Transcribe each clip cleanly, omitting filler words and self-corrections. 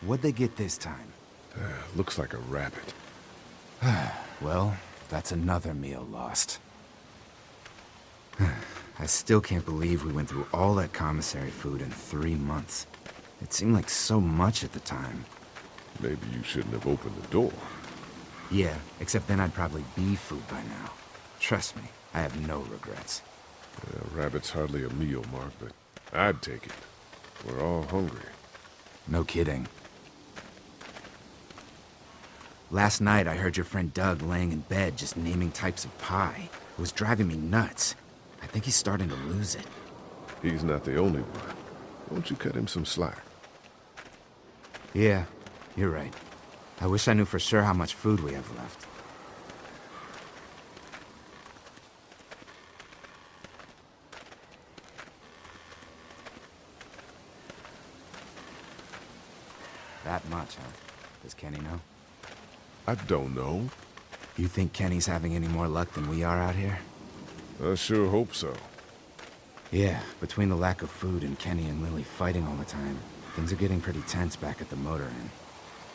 What'd they get this time? Looks like a rabbit. Well, that's another meal lost. I still can't believe we went through all that commissary food in 3 months. It seemed like so much at the time. Maybe you shouldn't have opened the door. Yeah, except then I'd probably be food by now. Trust me, I have no regrets. Rabbit's hardly a meal, Mark, but I'd take it. We're all hungry. No kidding. Last night I heard your friend Doug laying in bed just naming types of pie. It was driving me nuts. I think he's starting to lose it. He's not the only one. Won't you cut him some slack? Yeah, you're right. I wish I knew for sure how much food we have left. That much, huh? Does Kenny know? I don't know. You think Kenny's having any more luck than we are out here? I sure hope so. Yeah, between the lack of food and Kenny and Lily fighting all the time, things are getting pretty tense back at the motor inn.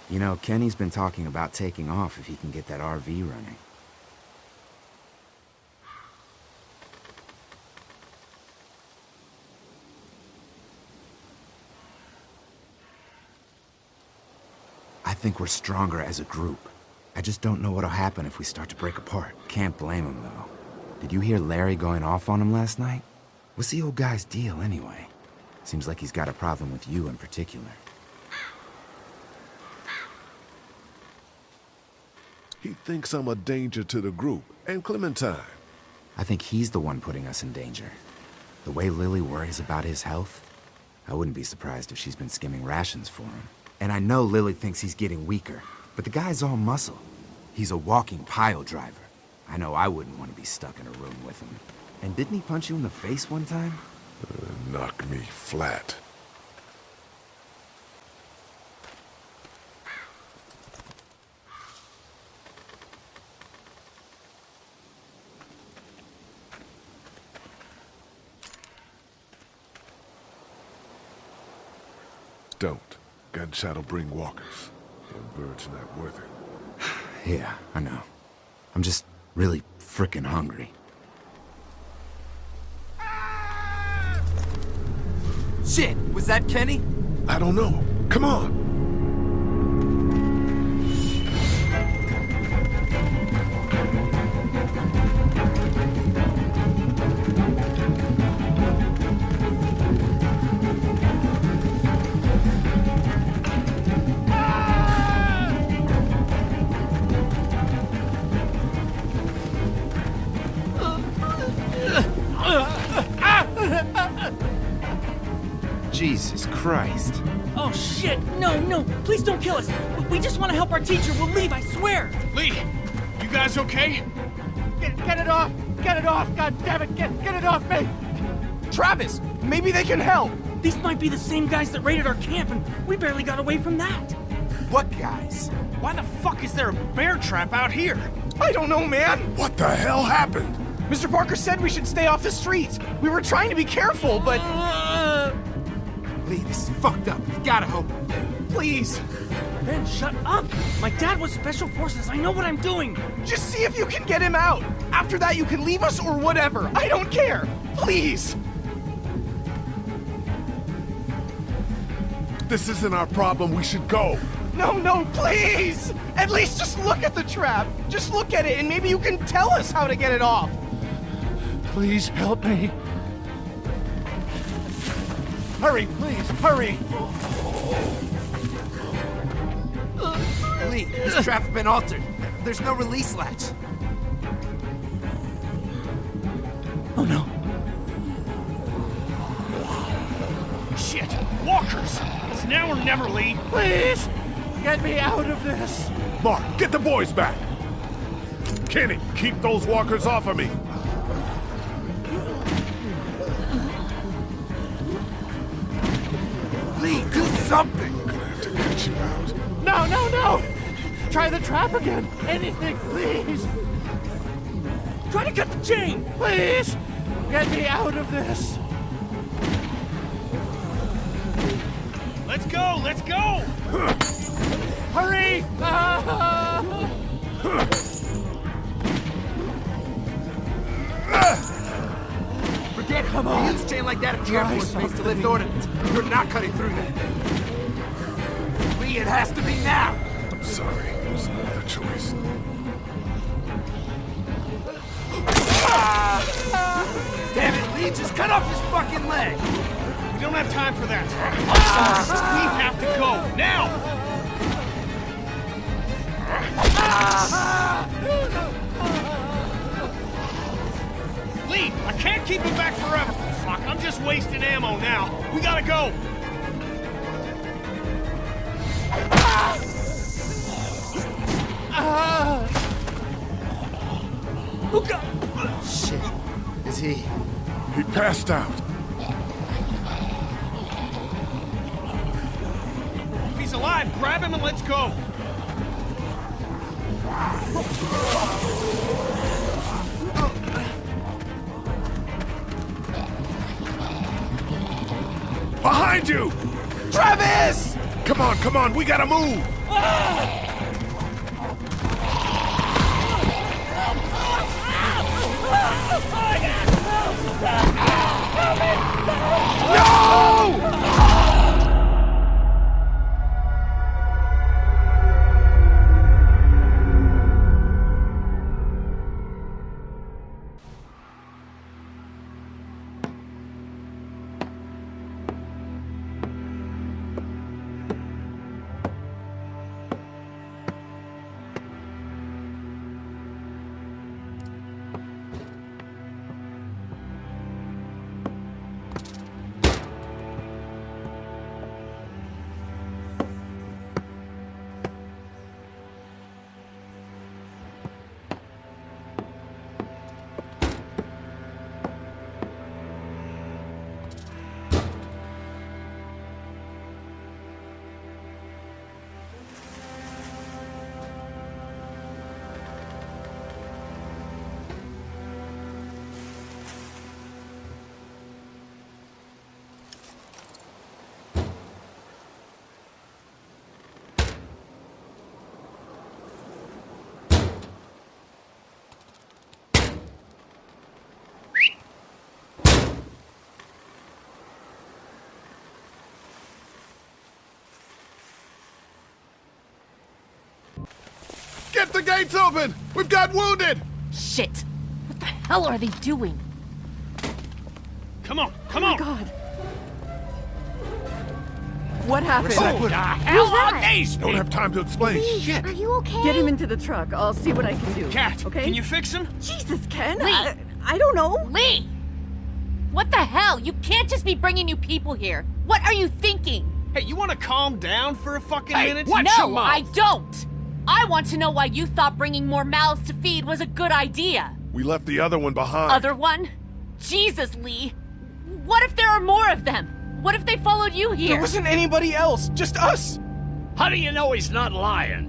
You know, Kenny's been talking about taking off if he can get that RV running. I think we're stronger as a group. I just don't know what'll happen if we start to break apart. Can't blame him, though. Did you hear Larry going off on him last night? What's the old guy's deal, anyway? Seems like he's got a problem with you in particular. He thinks I'm a danger to the group, and Clementine. I think he's the one putting us in danger. The way Lily worries about his health, I wouldn't be surprised if she's been skimming rations for him. And I know Lily thinks he's getting weaker, but the guy's all muscle. He's a walking pile driver. I know I wouldn't want to be stuck in a room with him. And didn't he punch you in the face one time? Knock me flat. Don't. Gunshot'll bring walkers. One bird's not worth it. Yeah, I know. I'm just really frickin' hungry. Shit! Was that Kenny? I don't know. Come on! Jesus Christ. Oh shit! No! Please don't kill us! We just want to help our teacher. We'll leave, I swear! Lee, you guys okay? Get it off! Get it off! God damn it! Get it off me! Travis! Maybe they can help! These might be the same guys that raided our camp, and we barely got away from that. What guys? Why the fuck is there a bear trap out here? I don't know, man! What the hell happened? Mr. Parker said we should stay off the streets. We were trying to be careful, but... Lee, this is fucked up. You've gotta help him. Please, Ben, shut up! My dad was Special Forces. I know what I'm doing. just see if you can get him out. After that, you can leave us or whatever. I don't care. Please! This isn't our problem. We should go. No, please! At least just look at the trap. Just look at it, and maybe you can tell us how to get it off. Please help me. Hurry, please, hurry! Lee, this trap's been altered. There's no release latch. Oh no. Shit! Walkers! It's now or never, Lee! Please! Get me out of this! Mark, get the boys back! Kenny, keep those walkers off of me! Lee, do something! I'm gonna have to cut you out. No! Try the trap again! Anything, please! Try to cut the chain! Please! Get me out of this! Let's go, let's go! Hurry! Forget it. Come on. Use chain like that at the Air Force Base to lift ordnance. You're not cutting through that. Lee, it has to be now. I'm sorry. There's no other choice. Damn it, Lee, just cut off his fucking leg. We don't have time for that. We have to go, now! Lee, I can't keep him back forever. Fuck, I'm just wasting ammo now. We gotta go. Shit. Is he? He passed out. If he's alive, grab him and let's go. Behind you! Travis! Come on, we gotta move! Get the gates open! We've got wounded! Shit! What the hell are they doing? Come on, come on! God. What happened? Who the hell are that? these Don't have time to explain. Shit! Are you okay? Get him into the truck. I'll see what I can do. Cat, okay? can you fix him? Jesus, Ken. Lee. I don't know. Lee! What the hell? You can't just be bringing new people here. What are you thinking? Hey, you wanna calm down for a fucking minute? No, I don't! I want to know why you thought bringing more mouths to feed was a good idea. We left the other one behind. Other one? Jesus, Lee. What if there are more of them? What if they followed you here? There wasn't anybody else, just us. How do you know he's not lying?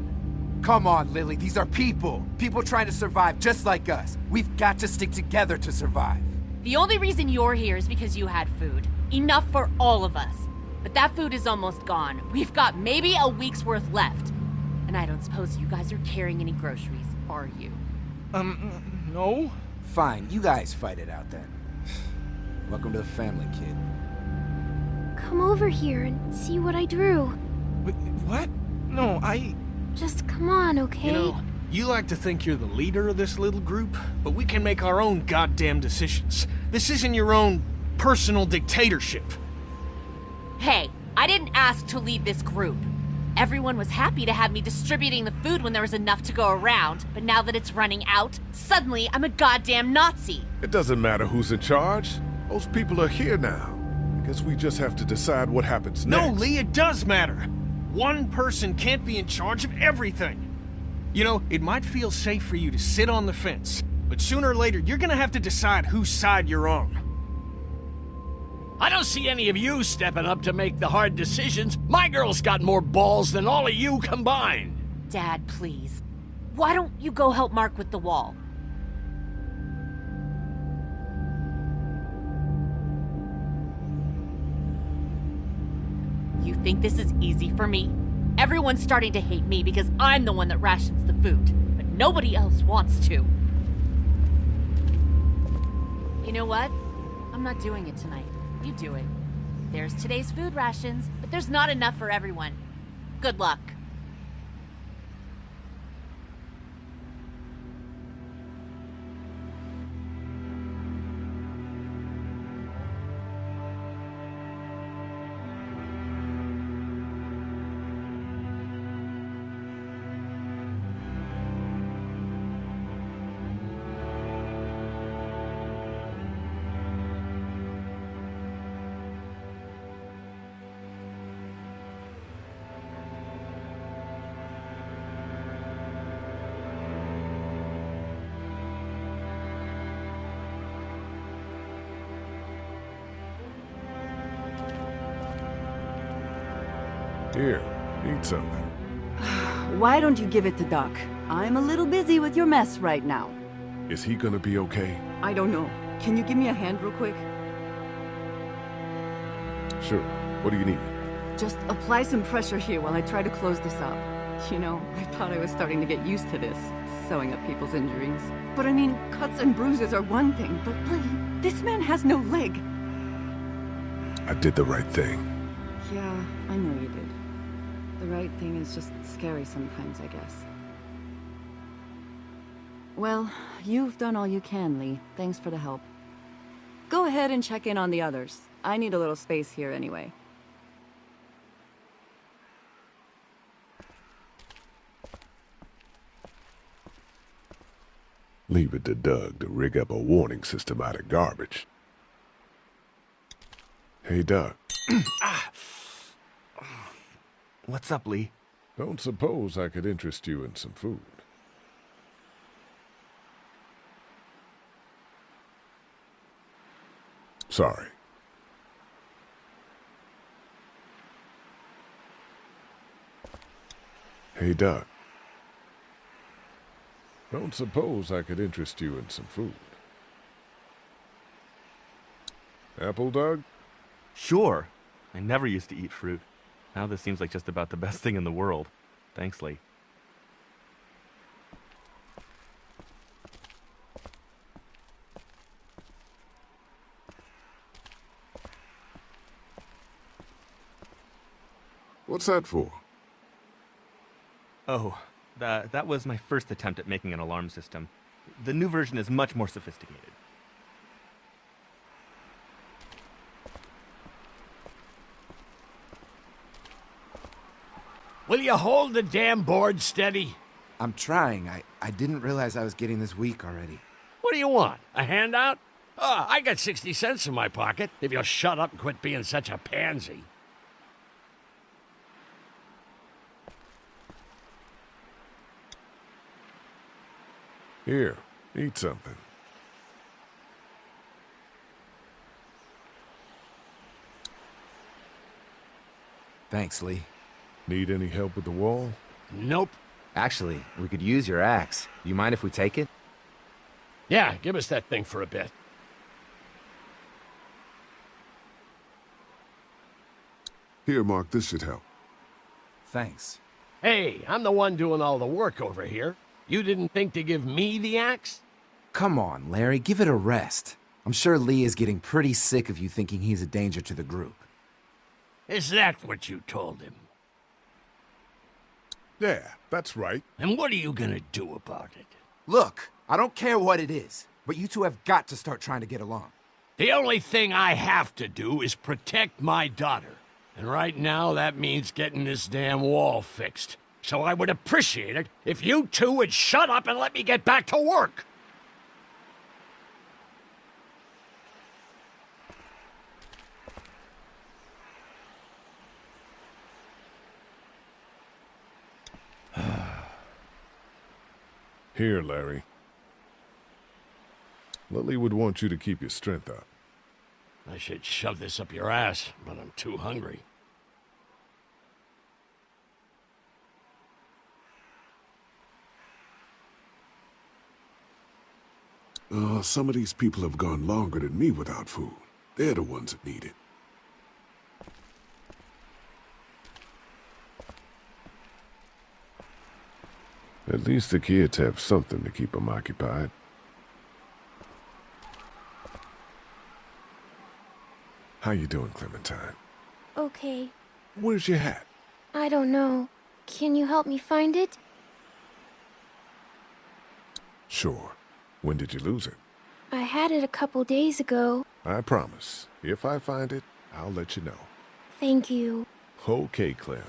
Come on, Lily. These are people. People trying to survive just like us. We've got to stick together to survive. The only reason you're here is because you had food. Enough for all of us. But that food is almost gone. We've got maybe a week's worth left. And I don't suppose you guys are carrying any groceries, are you? No? Fine, you guys fight it out then. Welcome to the family, kid. Come over here and see what I drew. Wait, what? No, Just come on, okay? You know, you like to think you're the leader of this little group, but we can make our own goddamn decisions. This isn't your own personal dictatorship. Hey, I didn't ask to lead this group. Everyone was happy to have me distributing the food when there was enough to go around, but now that it's running out, suddenly I'm a goddamn Nazi. It doesn't matter who's in charge. Those people are here now. I guess we just have to decide what happens next. No, Lee, it does matter. One person can't be in charge of everything. You know, it might feel safe for you to sit on the fence, but sooner or later, you're gonna have to decide whose side you're on. I don't see any of you stepping up to make the hard decisions. My girl's got more balls than all of you combined. Dad, please. Why don't you go help Mark with the wall? You think this is easy for me? Everyone's starting to hate me because I'm the one that rations the food, but nobody else wants to. You know what? I'm not doing it tonight. You do it. There's today's food rations, but there's not enough for everyone. Good luck. Here, eat something. Why don't you give it to Doc? I'm a little busy with your mess right now. Is he gonna be okay? I don't know. Can you give me a hand real quick? Sure. What do you need? Just apply some pressure here while I try to close this up. You know, I thought I was starting to get used to this, sewing up people's injuries. But I mean, cuts and bruises are one thing, but Lee, this man has no leg. I did the right thing. Yeah, I know you did. The right thing is just scary sometimes, I guess. Well, you've done all you can, Lee. Thanks for the help. Go ahead and check in on the others. I need a little space here anyway. Leave it to Doug to rig up a warning system out of garbage. Hey, Doug. What's up, Lee? Don't suppose I could interest you in some food. Sorry. Hey, Doug. Don't suppose I could interest you in some food. Apple, Doug? Sure. I never used to eat fruit. Now this seems like just about the best thing in the world. Thanks, Lee. What's that for? Oh, that was my first attempt at making an alarm system. The new version is much more sophisticated. Will you hold the damn board steady? I'm trying. I didn't realize I was getting this weak already. What do you want? A handout? Oh, I got 60 cents in my pocket if you'll shut up and quit being such a pansy. Here, eat something. Thanks, Lee. Need any help with the wall? Nope. Actually, we could use your axe. You mind if we take it? Yeah, give us that thing for a bit. Here, Mark, this should help. Thanks. Hey, I'm the one doing all the work over here. You didn't think to give me the axe? Come on, Larry, give it a rest. I'm sure Lee is getting pretty sick of you thinking he's a danger to the group. Is that what you told him? Yeah, that's right. And what are you gonna do about it? Look, I don't care what it is, but you two have got to start trying to get along. The only thing I have to do is protect my daughter. And right now, that means getting this damn wall fixed. So I would appreciate it if you two would shut up and let me get back to work. Here, Larry. Lily would want you to keep your strength up. I should shove this up your ass, but I'm too hungry. Some of these people have gone longer than me without food. They're the ones that need it. At least the kids have something to keep them occupied. How you doing, Clementine? Okay. Where's your hat? I don't know. Can you help me find it? Sure. When did you lose it? I had it a couple days ago. I promise. If I find it, I'll let you know. Thank you. Okay, Clem.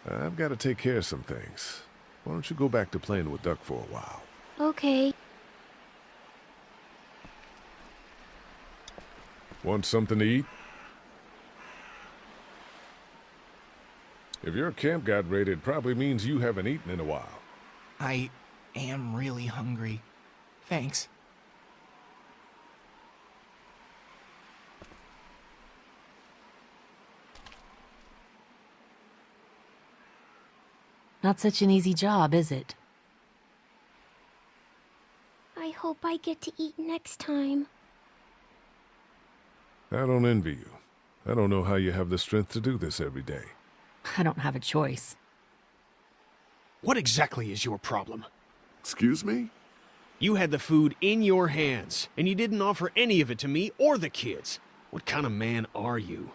I've got to take care of some things. Why don't you go back to playing with Duck for a while? Okay. Want something to eat? If your camp got raided, it probably means you haven't eaten in a while. I am really hungry. Thanks. Not such an easy job, is it? I hope I get to eat next time. I don't envy you. I don't know how you have the strength to do this every day. I don't have a choice. What exactly is your problem? Excuse me? You had the food in your hands, and you didn't offer any of it to me or the kids. What kind of man are you?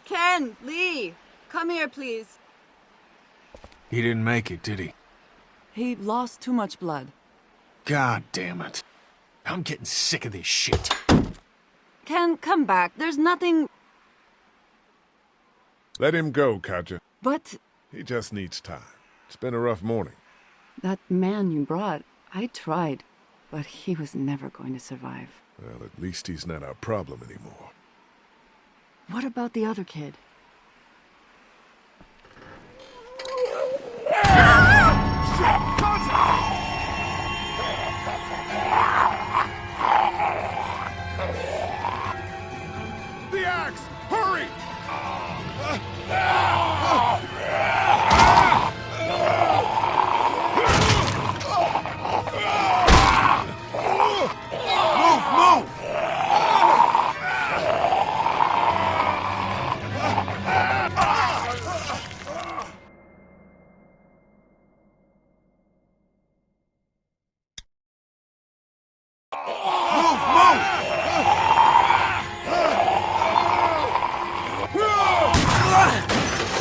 Ken, Lee, come here, please. He didn't make it, did he? He lost too much blood. God damn it. I'm getting sick of this shit. Ken, come back. There's nothing... Let him go, Katja. But He just needs time. It's been a rough morning. that man you brought, I tried, but he was never going to survive. Well, at least he's not our problem anymore. What about the other kid? The axe! Hurry! Move!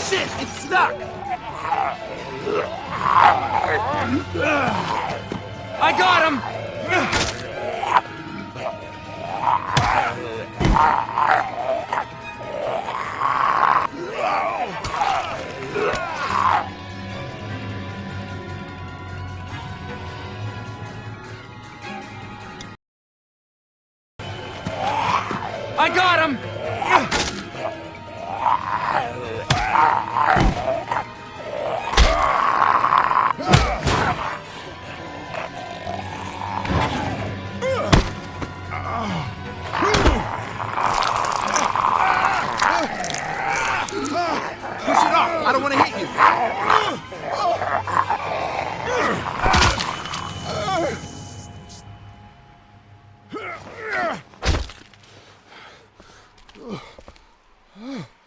Shit, it's stuck! I got him! I got him! Push it off! I don't want to hit you!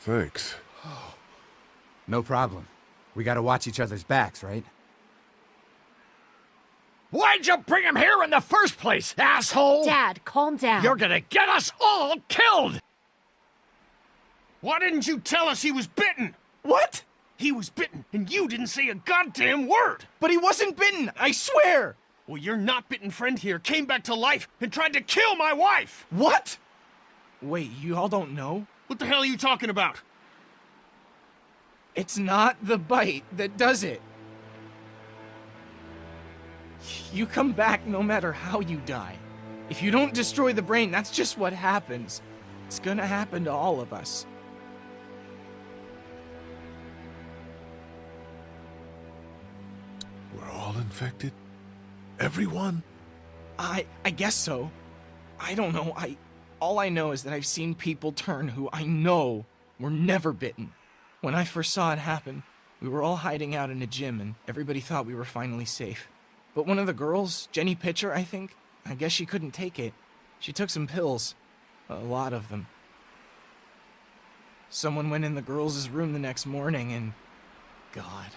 Thanks. No problem. We gotta watch each other's backs, right? Why'd you bring him here in the first place, asshole? Dad, calm down. You're gonna get us all killed! Why didn't you tell us he was bitten? What? He was bitten, and you didn't say a goddamn word! But he wasn't bitten, I swear! Well, your not bitten friend here came back to life and tried to kill my wife! What? Wait, you all don't know? What the hell are you talking about? It's not the bite that does it. You come back no matter how you die. If you don't destroy the brain, that's just what happens. It's gonna happen to all of us. We're all infected? Everyone? I guess so. I don't know. All I know is that I've seen people turn who I know were never bitten. When I first saw it happen, we were all hiding out in a gym and everybody thought we were finally safe. But one of the girls, Jenny Pitcher, I think, I guess she couldn't take it. She took some pills. A lot of them. Someone went in the girls' room the next morning and... God.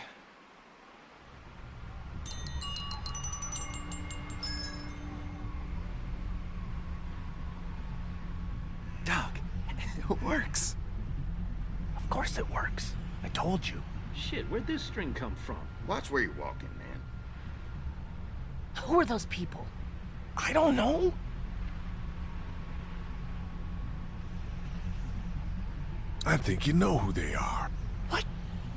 Doug, it works. Of course it works. I told you. Shit, where'd this string come from? Watch where you're walking, man. Who are those people? I don't know. I think you know who they are. What?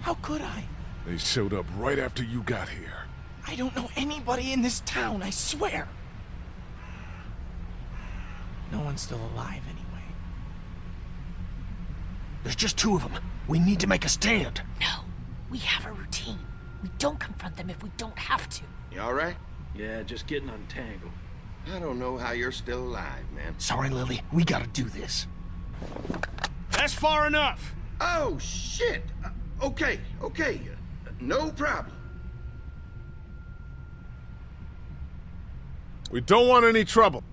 How could I? They showed up right after you got here. I don't know anybody in this town, I swear. No one's still alive anyway. There's just 2 of them. We need to make a stand. No, we have a routine. We don't confront them if we don't have to. You all right? Yeah, just getting untangled. I don't know how you're still alive, man. Sorry, Lily. We gotta do this. That's far enough. Oh, shit. Okay. No problem. We don't want any trouble.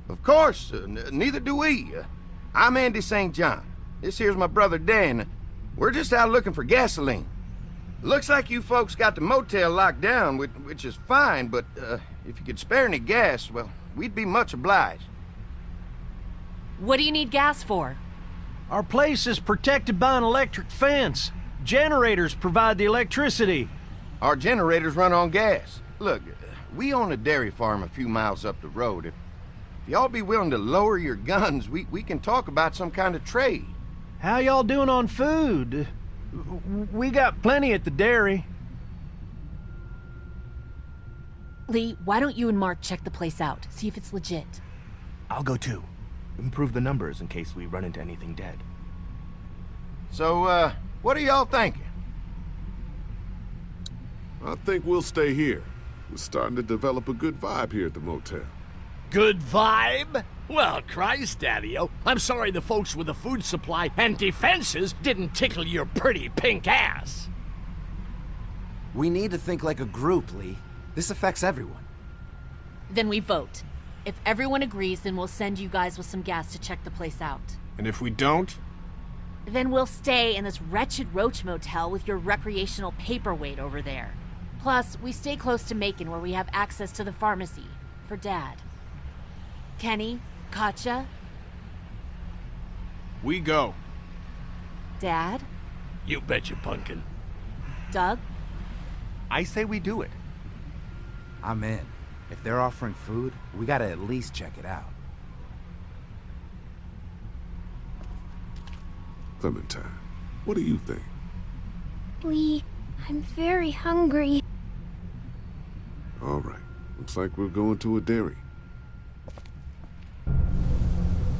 Of course, neither do we. I'm Andy St. John. This here's my brother Dan. We're just out looking for gasoline. Looks like you folks got the motel locked down, which is fine, but if you could spare any gas, well, we'd be much obliged. What do you need gas for? Our place is protected by an electric fence. Generators provide the electricity. Our generators run on gas. Look, we own a dairy farm a few miles up the road. If y'all be willing to lower your guns, we can talk about some kind of trade. How y'all doing on food? We got plenty at the dairy. Lee, why don't you and Mark check the place out? See if it's legit. I'll go too. Improve the numbers in case we run into anything dead. So, what are y'all thinking? I think we'll stay here. We're starting to develop a good vibe here at the motel. Good vibe? Well, Christ, Daddy-o, I'm sorry the folks with the food supply and defenses didn't tickle your pretty pink ass. We need to think like a group, Lee. This affects everyone. Then we vote. If everyone agrees, then we'll send you guys with some gas to check the place out. And if we don't? Then we'll stay in this wretched roach motel with your recreational paperweight over there. Plus, we stay close to Macon where we have access to the pharmacy. For Dad. Kenny? Katja? We go. Dad? You betcha, pumpkin. Doug? I say we do it. I'm in. If they're offering food, we gotta at least check it out. Clementine, what do you think? Lee, I'm very hungry. All right. Looks like we're going to a dairy.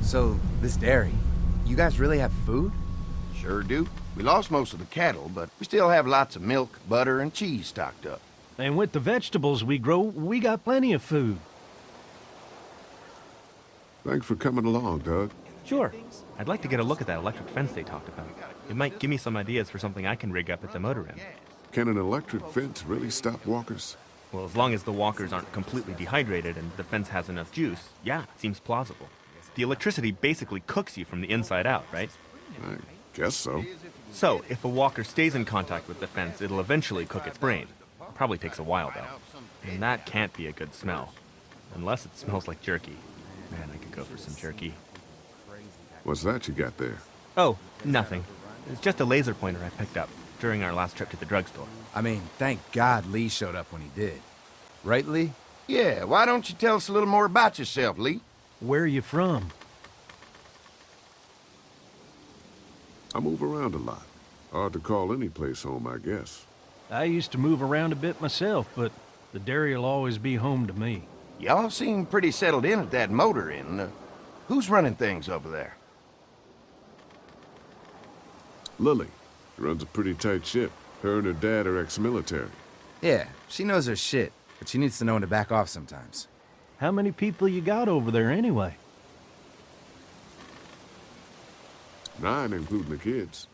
So, this dairy, you guys really have food? Sure do. We lost most of the cattle, but we still have lots of milk, butter, and cheese stocked up. And with the vegetables we grow, we got plenty of food. Thanks for coming along, Doug. Sure. I'd like to get a look at that electric fence they talked about. It might give me some ideas for something I can rig up at the motor inn. Can an electric fence really stop walkers? Well, as long as the walkers aren't completely dehydrated and the fence has enough juice, yeah, it seems plausible. The electricity basically cooks you from the inside out, right? I guess so. So, if a walker stays in contact with the fence, it'll eventually cook its brain. Probably takes a while, though. And that can't be a good smell. Unless it smells like jerky. Man, I could go for some jerky. What's that you got there? Oh, nothing. It's just a laser pointer I picked up during our last trip to the drugstore. I mean, thank God Lee showed up when he did. Right, Lee? Yeah, why don't you tell us a little more about yourself, Lee? Where are you from? I move around a lot. Hard to call any place home, I guess. I used to move around a bit myself, but the dairy will always be home to me. Y'all seem pretty settled in at that motor inn. Who's running things over there? Lily. She runs a pretty tight ship. Her and her dad are ex-military. Yeah, she knows her shit, but she needs to know when to back off sometimes. How many people you got over there anyway? 9, including the kids.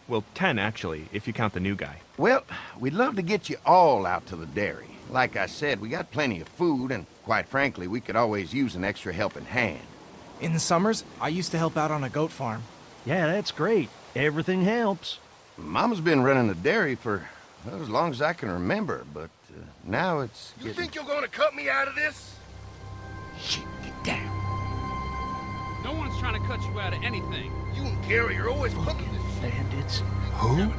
Well, 10 actually, if you count the new guy. Well, we'd love to get you all out to the dairy. Like I said, we got plenty of food, and quite frankly, we could always use an extra helping hand. In the summers, I used to help out on a goat farm. Yeah, that's great. Everything helps. Mama's been running a dairy for well, as long as I can remember, but now it's You think you're gonna cut me out of this? Shit, get down. No one's trying to cut you out of anything. You and Gary are always cooking this. Bandits. Who?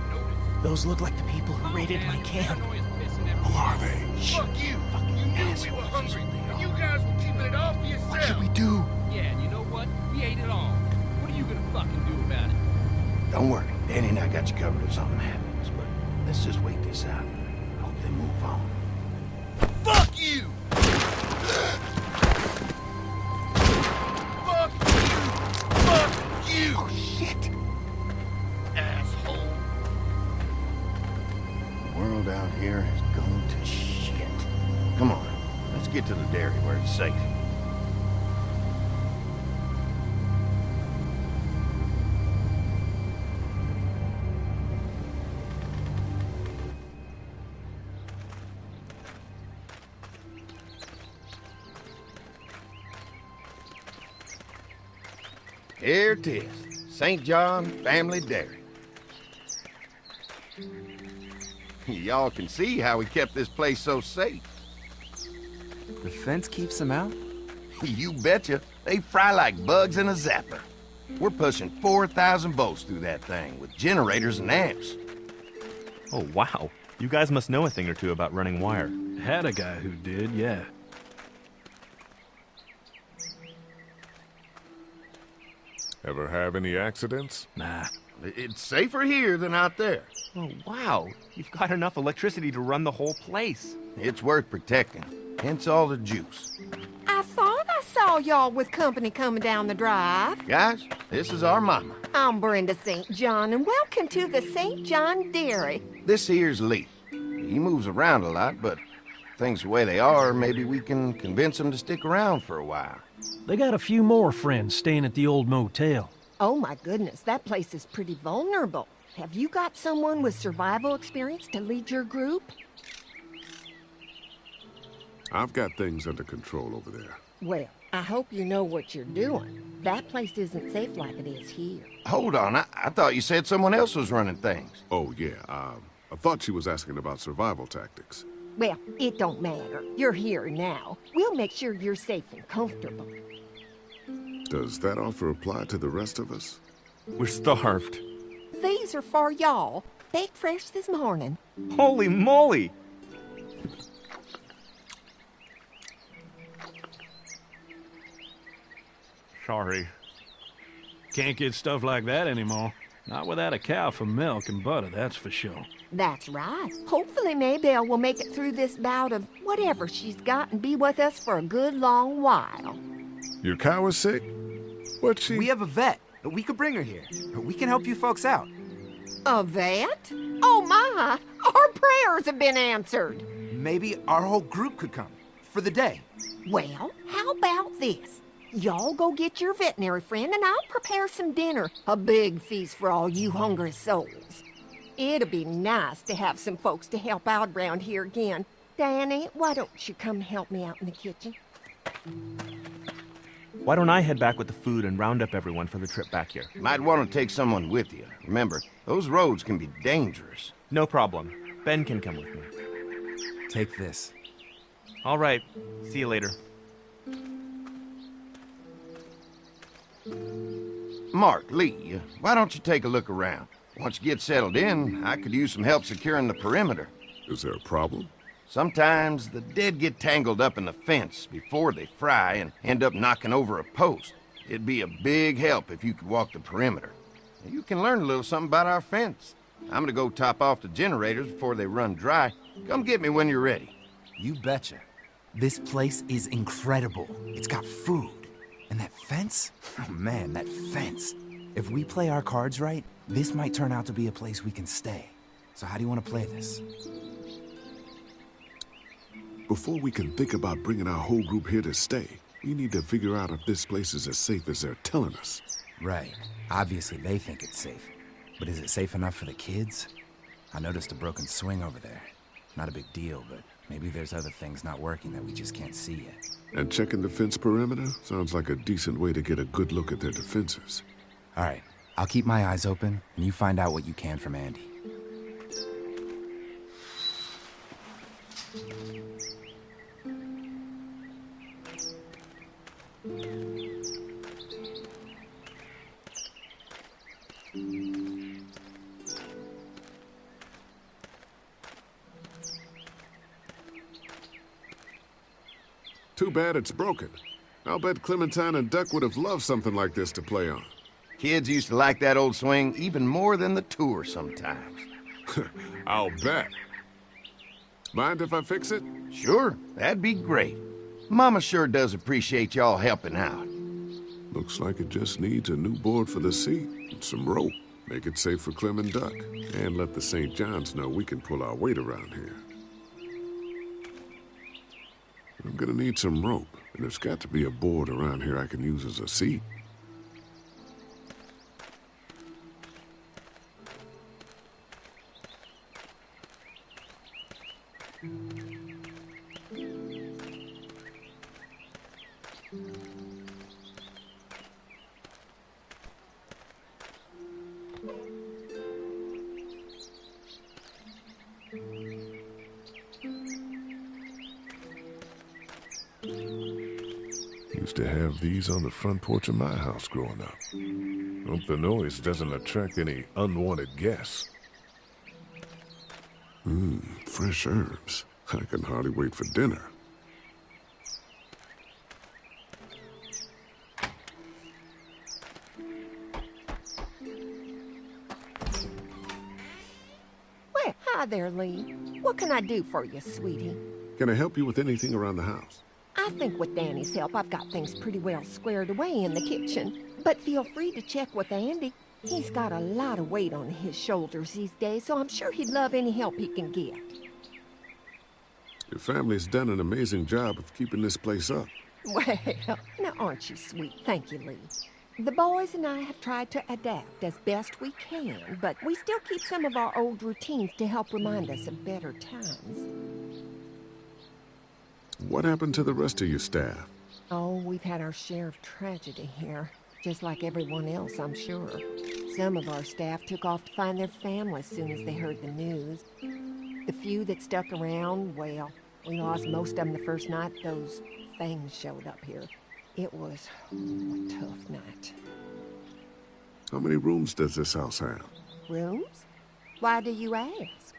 Those look like the people who raided my camp. Who are they? Fuck you. You knew we were hungry, and you guys were keeping it all for yourself. What should we do? Yeah, and you know what? We ate it all. What are you gonna fucking do about it? Don't worry, Danny and I got you covered if something happens, but let's just wait this out. Hope they move on. Fuck you! Fuck you! Fuck you! Oh, shit! Asshole. The world out here has gone to shit. Come on, let's get to the dairy where it's safe. Here it is, St. John Family Dairy. Y'all can see how we kept this place so safe. The fence keeps them out? You betcha. They fry like bugs in a zapper. We're pushing 4,000 volts through that thing with generators and amps. Oh, wow. You guys must know a thing or two about running wire. Had a guy who did, yeah. Ever have any accidents? Nah. It's safer here than out there. Oh, wow. You've got enough electricity to run the whole place. It's worth protecting, hence all the juice. I thought I saw y'all with company coming down the drive. Guys, this is our mama. I'm Brenda St. John, and welcome to the St. John Dairy. This here's Lee. He moves around a lot, but things the way they are, maybe we can convince him to stick around for a while. They got a few more friends staying at the old motel. Oh my goodness, that place is pretty vulnerable. Have you got someone with survival experience to lead your group? I've got things under control over there. Well, I hope you know what you're doing. That place isn't safe like it is here. Hold on, I thought you said someone else was running things. Oh, yeah, I thought she was asking about survival tactics. Well, it don't matter. You're here now. We'll make sure you're safe and comfortable. Does that offer apply to the rest of us? We're starved. These are for y'all. Baked fresh this morning. Holy moly! Sorry. Can't get stuff like that anymore. Not without a cow for milk and butter, that's for sure. That's right. Hopefully Maybelle will make it through this bout of whatever she's got and be with us for a good long while. Your cow is sick? What's she? We have a vet. We could bring her here. We can help you folks out. A vet? Oh my! Our prayers have been answered. Maybe our whole group could come. For the day. Well, how about this? Y'all go get your veterinary friend and I'll prepare some dinner. A big feast for all you hungry souls. It'll be nice to have some folks to help out around here again. Danny, why don't you come help me out in the kitchen? Why don't I head back with the food and round up everyone for the trip back here? Might want to take someone with you. Remember, those roads can be dangerous. No problem. Ben can come with me. Take this. All right. See you later. Mark, Lee, why don't you take a look around? Once you get settled in, I could use some help securing the perimeter. Is there a problem? Sometimes the dead get tangled up in the fence before they fry and end up knocking over a post. It'd be a big help if you could walk the perimeter. You can learn a little something about our fence. I'm gonna go top off the generators before they run dry. Come get me when you're ready. You betcha. This place is incredible. It's got food. And that fence? Oh man, that fence. If we play our cards right, this might turn out to be a place we can stay. So how do you want to play this? Before we can think about bringing our whole group here to stay, we need to figure out if this place is as safe as they're telling us. Right. Obviously they think it's safe. But is it safe enough for the kids? I noticed a broken swing over there. Not a big deal, but Maybe there's other things not working that we just can't see yet. And checking the fence perimeter sounds like a decent way to get a good look at their defenses. All right, I'll keep my eyes open, and you find out what you can from Andy. Too bad it's broken. I'll bet Clementine and Duck would have loved something like this to play on. Kids used to like that old swing even more than the tour sometimes. I'll bet. Mind if I fix it? Sure, that'd be great. Mama sure does appreciate y'all helping out. Looks like it just needs a new board for the seat and some rope. Make it safe for Clem and Duck. And let the St. John's know we can pull our weight around here. I'm gonna need some rope, and there's got to be a board around here I can use as a seat. Used to have these on the front porch of my house growing up. Hope the noise doesn't attract any unwanted guests. Fresh herbs. I can hardly wait for dinner. Well, hi there, Lee. What can I do for you, sweetie? Can I help you with anything around the house? I think with Danny's help, I've got things pretty well squared away in the kitchen. But feel free to check with Andy. He's got a lot of weight on his shoulders these days, so I'm sure he'd love any help he can get. Your family's done an amazing job of keeping this place up. Well, now aren't you sweet? Thank you, Lee. The boys and I have tried to adapt as best we can, but we still keep some of our old routines to help remind us of better times. What happened to the rest of your staff? Oh, we've had our share of tragedy here, just like everyone else, I'm sure. Some of our staff took off to find their families as soon as they heard the news. The few that stuck around, well, we lost most of them the first night those things showed up here. It was a tough night. How many rooms does this house have? Rooms? Why do you ask?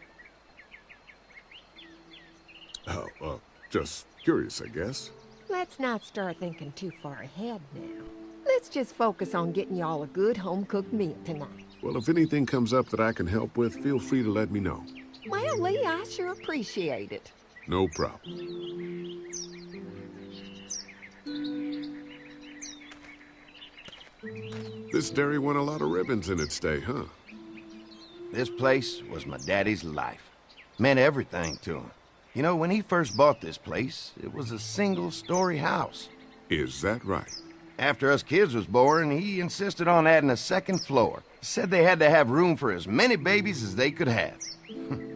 Oh, just curious, I guess. Let's not start thinking too far ahead now. Let's just focus on getting y'all a good home-cooked meal tonight. Well, if anything comes up that I can help with, feel free to let me know. Well, Lee, I sure appreciate it. No problem. This dairy won a lot of ribbons in its day, huh? This place was my daddy's life. Meant everything to him. You know, when he first bought this place, it was a single-story house. Is that right? After us kids was born, he insisted on adding a second floor. Said they had to have room for as many babies as they could have.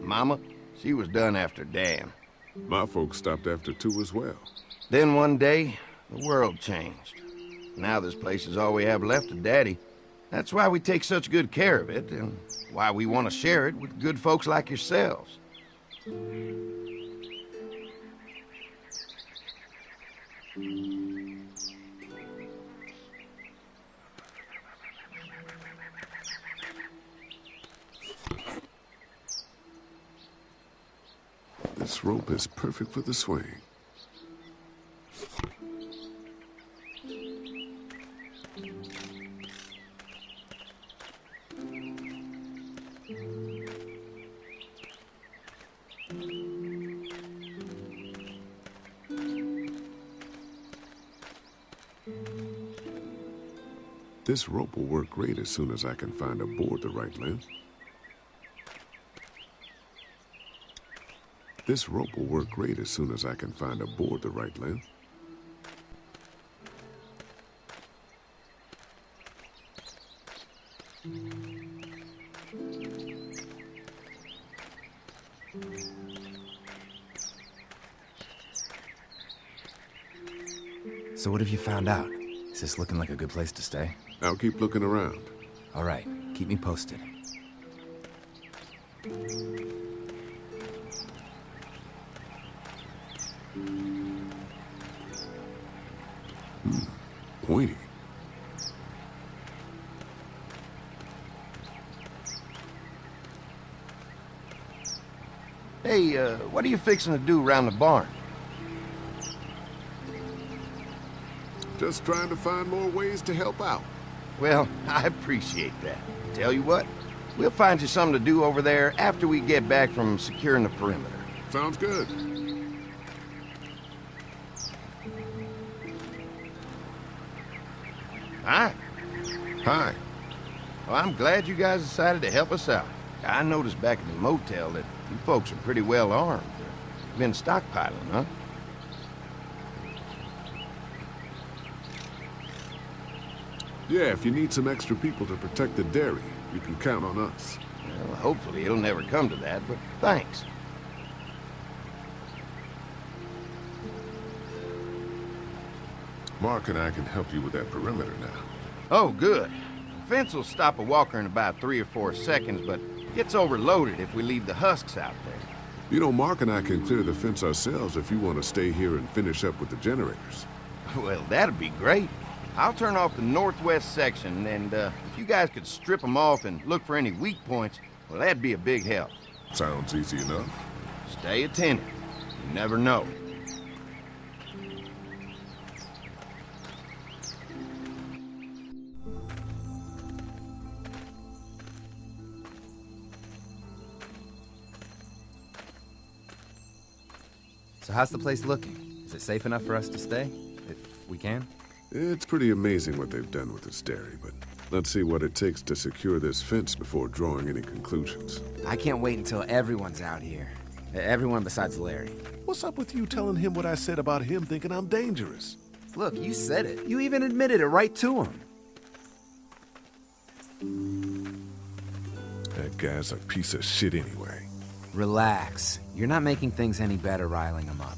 Mama, she was done after Dan. My folks stopped after 2 as well. Then one day, the world changed. Now this place is all we have left of Daddy. That's why we take such good care of it, and why we want to share it with good folks like yourselves. This rope is perfect for the swing. This rope will work great as soon as I can find a board the right length. This rope will work great as soon as I can find a board the right length. So what have you found out? Is this looking like a good place to stay? I'll keep looking around. All right, keep me posted. Pointy. Hey, what are you fixing to do around the barn? Just trying to find more ways to help out. Well, I appreciate that. Tell you what, we'll find you something to do over there after we get back from securing the perimeter. Sounds good. Hi. Hi. Well, I'm glad you guys decided to help us out. I noticed back in the motel that you folks are pretty well armed. You've been stockpiling, huh? Yeah, if you need some extra people to protect the dairy, you can count on us. Well, hopefully it'll never come to that, but thanks. Mark and I can help you with that perimeter now. Oh, good. The fence will stop a walker in about 3 or 4 seconds, but gets overloaded if we leave the husks out there. You know, Mark and I can clear the fence ourselves if you want to stay here and finish up with the generators. Well, that'd be great. I'll turn off the northwest section, and if you guys could strip them off and look for any weak points, well, that'd be a big help. Sounds easy enough. Stay attentive. You never know. So how's the place looking? Is it safe enough for us to stay? If we can? It's pretty amazing what they've done with this dairy, but let's see what it takes to secure this fence before drawing any conclusions. I can't wait until everyone's out here. Everyone besides Larry. What's up with you telling him what I said about him thinking I'm dangerous? Look, you said it. You even admitted it right to him. That guy's a piece of shit anyway. Relax. You're not making things any better riling him up.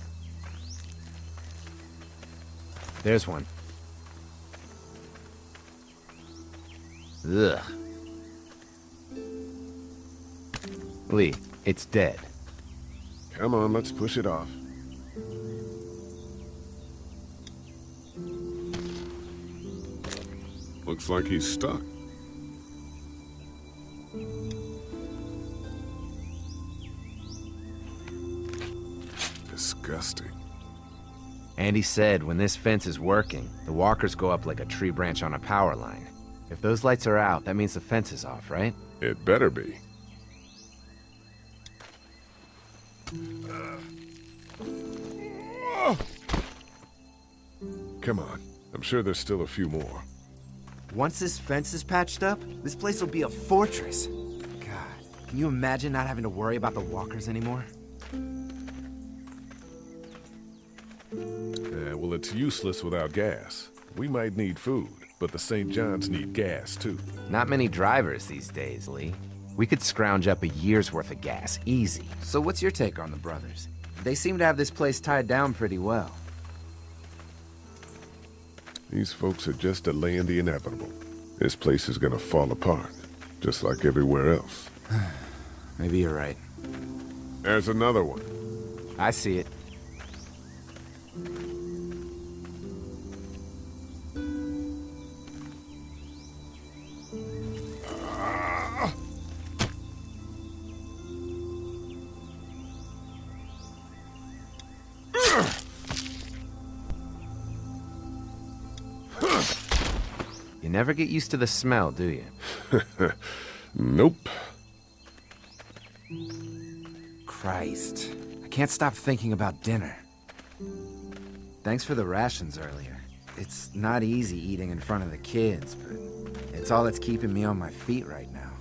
There's one. Ugh. Lee, it's dead. Come on, let's push it off. Looks like he's stuck. Disgusting. Andy said when this fence is working, the walkers go up like a tree branch on a power line. If those lights are out, that means the fence is off, right? It better be. Come on. I'm sure there's still a few more. Once this fence is patched up, this place will be a fortress. God, can you imagine not having to worry about the walkers anymore? Well, it's useless without gas. We might need food, but the St. John's need gas, too. Not many drivers these days, Lee. We could scrounge up a year's worth of gas, easy. So what's your take on the brothers? They seem to have this place tied down pretty well. These folks are just delaying the inevitable. This place is gonna fall apart, just like everywhere else. Maybe you're right. There's another one. I see it. You never get used to the smell, do you? Nope. Christ. I can't stop thinking about dinner. Thanks for the rations earlier. It's not easy eating in front of the kids, but it's all that's keeping me on my feet right now.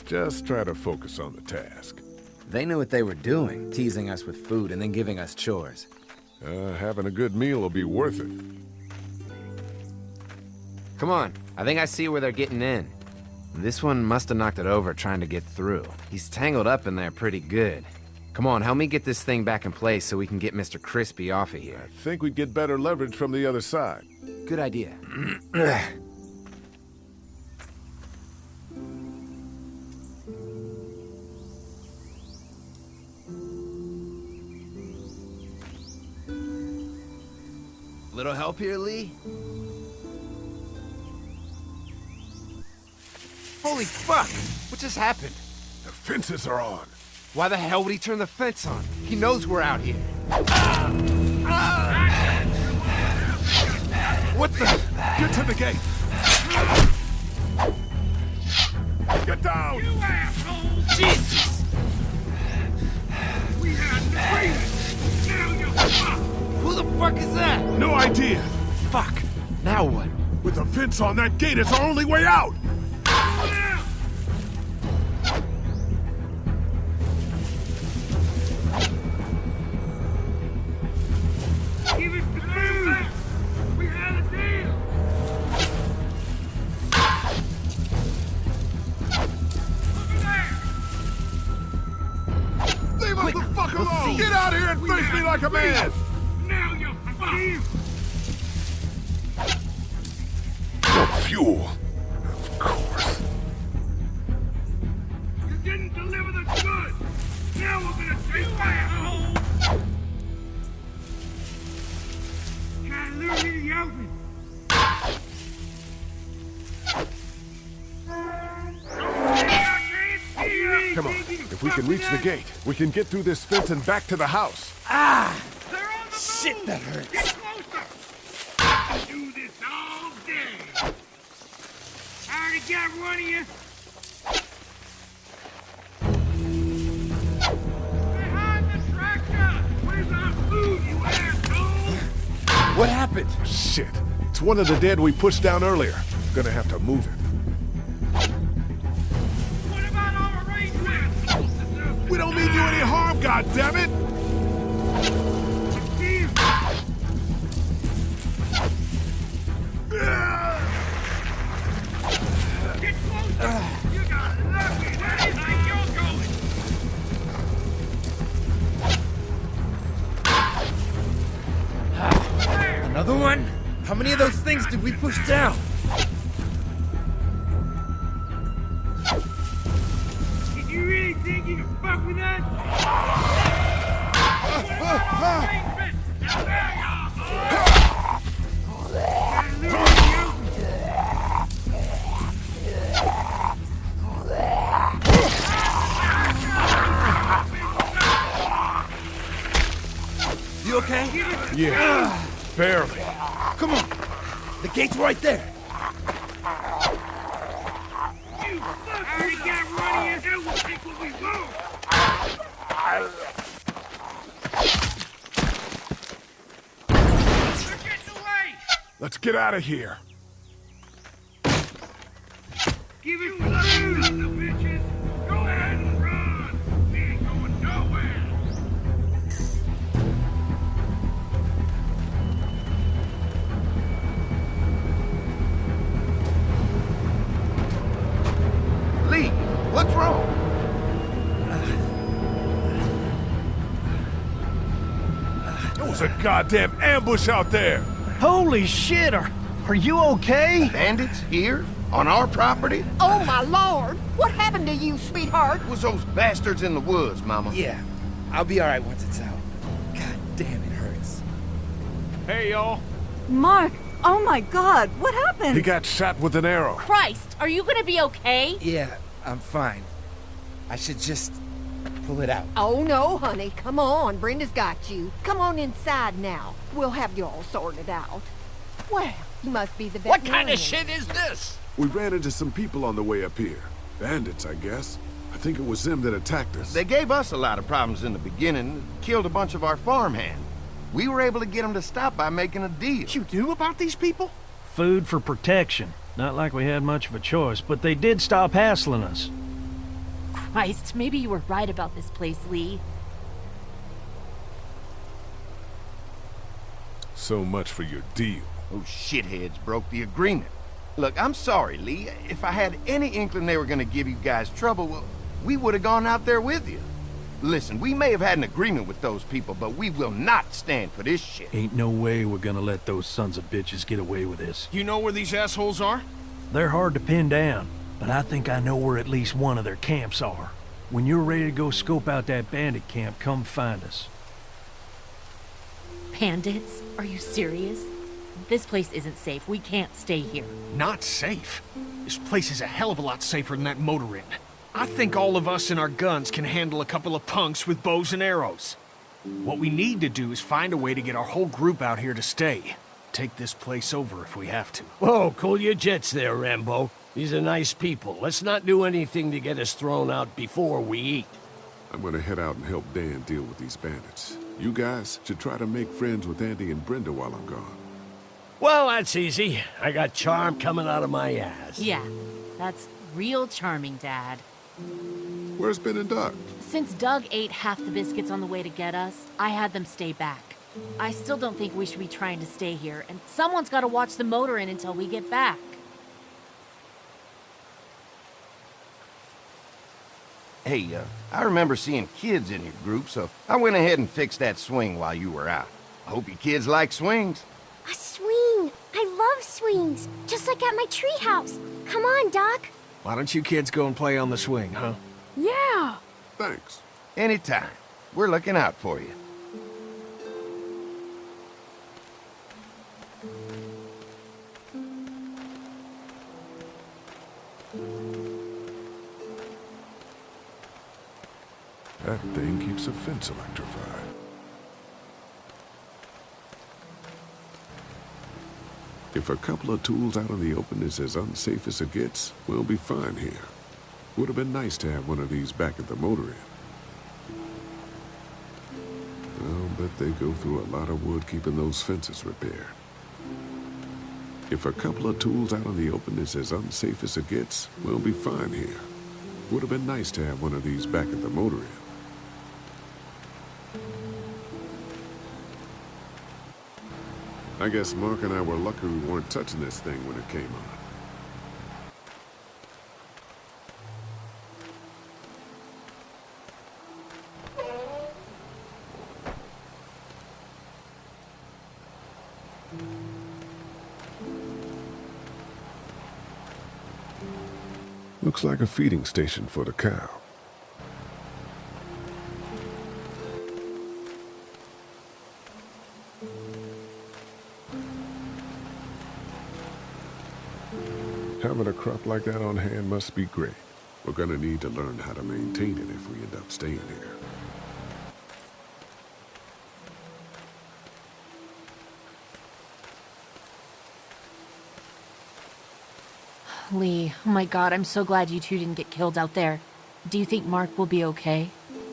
Just try to focus on the task. They knew what they were doing, teasing us with food and then giving us chores. Having a good meal will be worth it. Come on, I think I see where they're getting in. This one must have knocked it over trying to get through. He's tangled up in there pretty good. Come on, help me get this thing back in place so we can get Mr. Crispy off of here. I think we'd get better leverage from the other side. Good idea. Little help here, Lee? Holy fuck! What just happened? The fences are on. Why the hell would he turn the fence on? He knows we're out here. What the? Get to the gate! Get down! You asshole! Jesus! We had an agreement! Now you're fucked! Who the fuck is that? No idea. Fuck! Now what? With a fence on that gate, it's our only way out! Give it to me! We had a deal! Over there! Leave us the fuck alone! Get out here and face me like a man! Now you're fucked! No fuel. Of course. You didn't deliver the goods! Now we're gonna take asshole! Try to lure me to the open! Come on. If we can reach the gate, we can get through this fence and back to the house. Ah! Shit, that hurts. Get closer! I do this all day! I already got one of you! Behind the tractor! Where's our food, you asshole? What happened? Shit. It's one of the dead we pushed down earlier. Gonna have to move it. What about our arrangements? We don't mean you any harm, goddammit! Get closer! You got lucky! That is how you're going! Another one? How many of those things did we push down? Did you really think you could fuck with us? You okay? Yeah. Barely. Come on. The gate's right there. You fuck! I already got one of you. We'll take what we want. They're getting away. Let's get out of here. Give it to us, you bitches. Go ahead and run. We ain't going nowhere. Lee, what's wrong? It was a goddamn ambush out there! Holy shit, are you okay? Bandits here? On our property? Oh, my lord! What happened to you, sweetheart? It was those bastards in the woods, Mama. Yeah, I'll be alright once it's out. God damn, it hurts. Hey, y'all. Mark, oh my god, what happened? He got shot with an arrow. Christ, are you gonna be okay? Yeah, I'm fine. I should just pull it out. Oh, no, honey. Come on. Brenda's got you. Come on inside now. We'll have you all sorted out. Well, you must be the What veterinarian. kind of shit is this? We ran into some people on the way up here. Bandits, I guess. I think it was them that attacked us. They gave us a lot of problems in the beginning, killed a bunch of our farmhands. We were able to get them to stop by making a deal. You knew about these people? Food for protection. Not like we had much of a choice, but they did stop hassling us. Christ, maybe you were right about this place, Lee. So much for your deal. Those shitheads broke the agreement. Look, I'm sorry, Lee. If I had any inkling they were gonna give you guys trouble, well, we would have gone out there with you. Listen, we may have had an agreement with those people, but we will not stand for this shit. Ain't no way we're gonna let those sons of bitches get away with this. You know where these assholes are? They're hard to pin down, but I think I know where at least one of their camps are. When you're ready to go scope out that bandit camp, come find us. Bandits? Are you serious? This place isn't safe. We can't stay here. Not safe? This place is a hell of a lot safer than that motor inn. I think all of us and our guns can handle a couple of punks with bows and arrows. What we need to do is find a way to get our whole group out here to stay. Take this place over if we have to. Whoa, cool your jets there, Rambo. These are nice people. Let's not do anything to get us thrown out before we eat. I'm gonna head out and help Dan deal with these bandits. You guys should try to make friends with Andy and Brenda while I'm gone. Well, that's easy. I got charm coming out of my ass. Yeah, that's real charming, Dad. Where's Ben and Doug? Since Doug ate half the biscuits on the way to get us, I had them stay back. I still don't think we should be trying to stay here, and someone's got to watch the motor inn until we get back. Hey, I remember seeing kids in your group, so I went ahead and fixed that swing while you were out. I hope you kids like swings. A swing! I love swings! Just like at my treehouse. Come on, Doc. Why don't you kids go and play on the swing, huh? Yeah! Thanks. Anytime. We're looking out for you. That thing keeps a fence electrified. If a couple of tools out in the open is as unsafe as it gets, we'll be fine here. Would have been nice to have one of these back at the motor inn. I'll bet they go through a lot of wood keeping those fences repaired. If a couple of tools out in the open is as unsafe as it gets, we'll be fine here. Would have been nice to have one of these back at the motor inn. I guess Mark and I were lucky we weren't touching this thing when it came on. Looks like a feeding station for the cow. Having a crop like that on hand must be great. We're gonna need to learn how to maintain it if we end up staying here. Lee, oh my God, I'm so glad you two didn't get killed out there. Do you think Mark will be okay?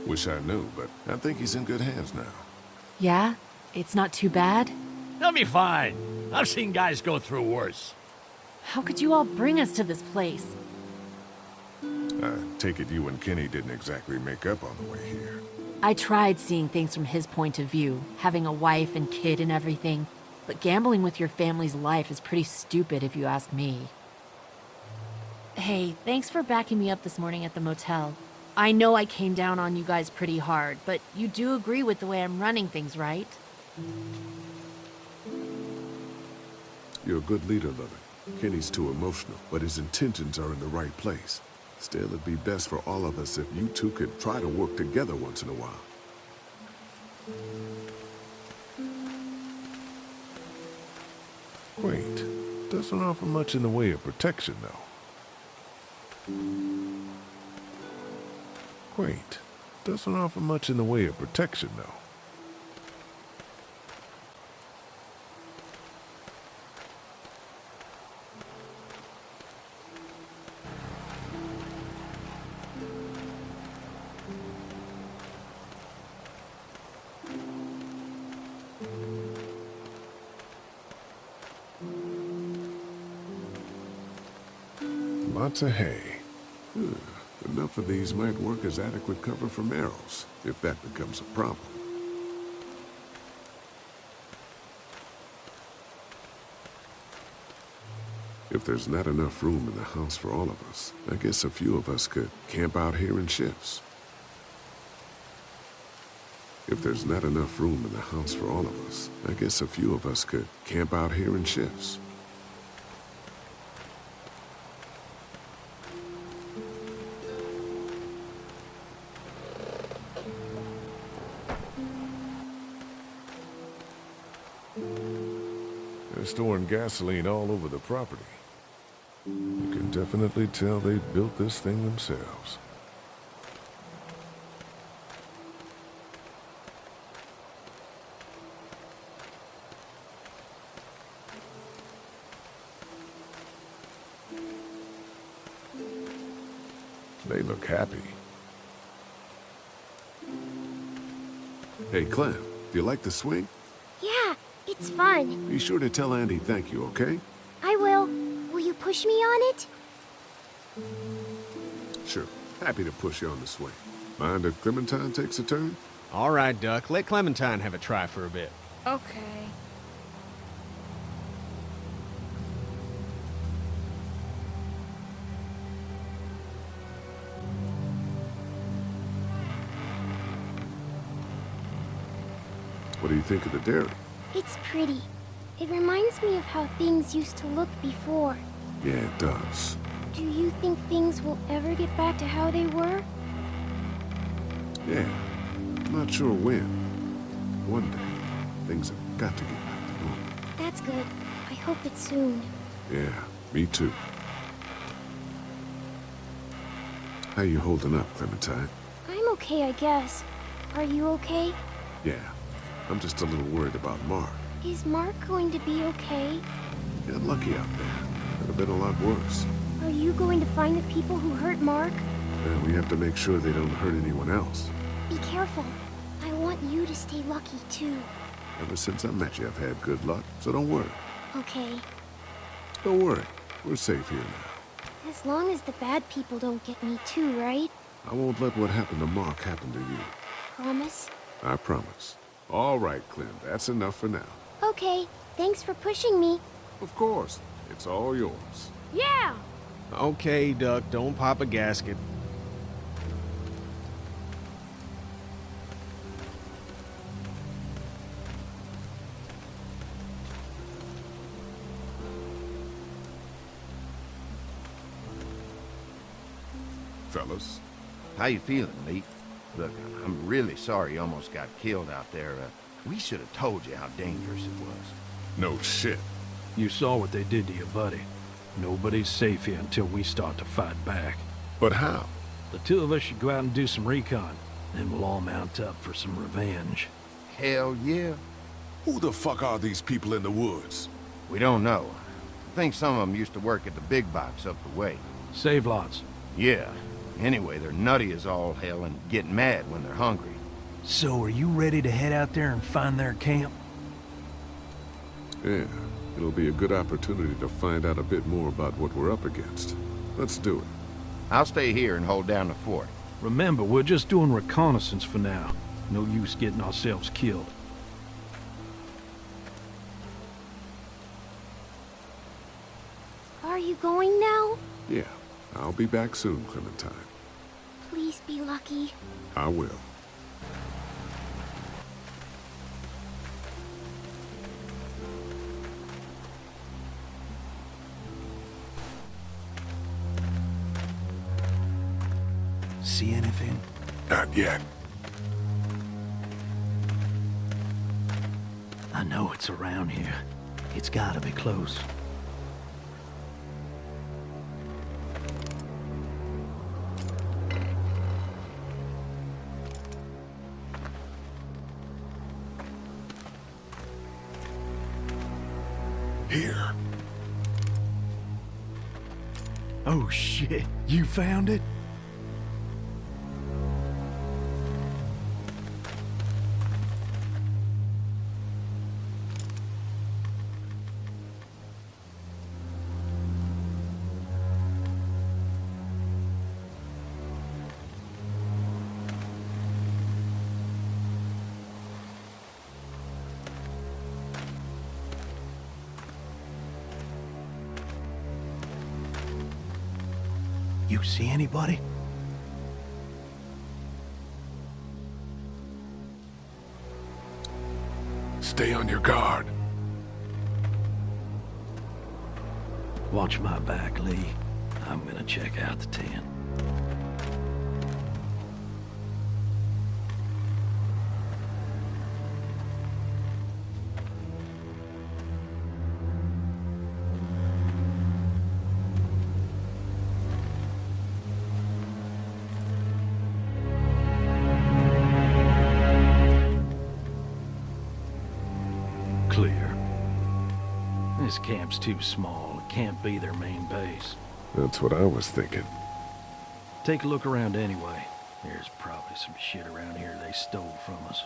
Wish I knew, but I think he's in good hands now. Yeah? It's not too bad? They'll be fine. I've seen guys go through worse. How could you all bring us to this place? I take it you and Kenny didn't exactly make up on the way here. I tried seeing things from his point of view, having a wife and kid and everything, but gambling with your family's life is pretty stupid if you ask me. Hey, thanks for backing me up this morning at the motel. I know I came down on you guys pretty hard, but you do agree with the way I'm running things, right? You're a good leader, Lily. Kenny's too emotional, but his intentions are in the right place. Still, it'd be best for all of us if you two could try to work together once in a while. Quaint. Doesn't offer much in the way of protection, though. Quaint. Doesn't offer much in the way of protection, though. Lots of hay. Enough of these might work as adequate cover from arrows, if that becomes a problem. If there's not enough room in the house for all of us, I guess a few of us could camp out here in shifts. If there's not enough room in the house for all of us, I guess a few of us could camp out here in shifts. They're storing gasoline all over the property. You can definitely tell they built this thing themselves. They look happy. Hey, Clem, do you like the swing? Yeah, it's fun. Be sure to tell Andy thank you, okay? I will. Will you push me on it? Sure. Happy to push you on the swing. Mind if Clementine takes a turn? All right, Duck. Let Clementine have a try for a bit. Okay. What do you think of the dairy? It's pretty. It reminds me of how things used to look before. Yeah, it does. Do you think things will ever get back to how they were? Yeah. I'm not sure when. One day, things have got to get back to normal. That's good. I hope it's soon. Yeah, me too. How you holding up, Clementine? I'm okay, I guess. Are you okay? Yeah. I'm just a little worried about Mark. Is Mark going to be okay? Got lucky out there. Could have been a lot worse. Are you going to find the people who hurt Mark? And we have to make sure they don't hurt anyone else. Be careful. I want you to stay lucky, too. Ever since I met you, I've had good luck, so don't worry. Okay. Don't worry. We're safe here now. As long as the bad people don't get me too, right? I won't let what happened to Mark happen to you. Promise? I promise. All right, Clem, that's enough for now. Okay. Thanks for pushing me. Of course. It's all yours. Yeah! Okay, Duck, don't pop a gasket. Fellas. How you feeling, Lee? Look, I'm really sorry you almost got killed out there. We should have told you how dangerous it was. No shit. You saw what they did to your buddy. Nobody's safe here until we start to fight back. But how? The two of us should go out and do some recon. Then we'll all mount up for some revenge. Hell yeah. Who the fuck are these people in the woods? We don't know. I think some of them used to work at the big box up the way. Save lots. Yeah. Anyway, they're nutty as all hell and get mad when they're hungry. So are you ready to head out there and find their camp? Yeah. It'll be a good opportunity to find out a bit more about what we're up against. Let's do it. I'll stay here and hold down the fort. Remember, we're just doing reconnaissance for now. No use getting ourselves killed. Are you going now? Yeah. I'll be back soon, Clementine. Please be lucky. I will. See anything? Not yet. I know it's around here. It's gotta be close. Here. Oh shit, you found it? You see anybody? Stay on your guard. Watch my back, Lee. I'm gonna check out the tent. Clear. This camp's too small. It can't be their main base. That's what I was thinking. Take a look around anyway. There's probably some shit around here they stole from us.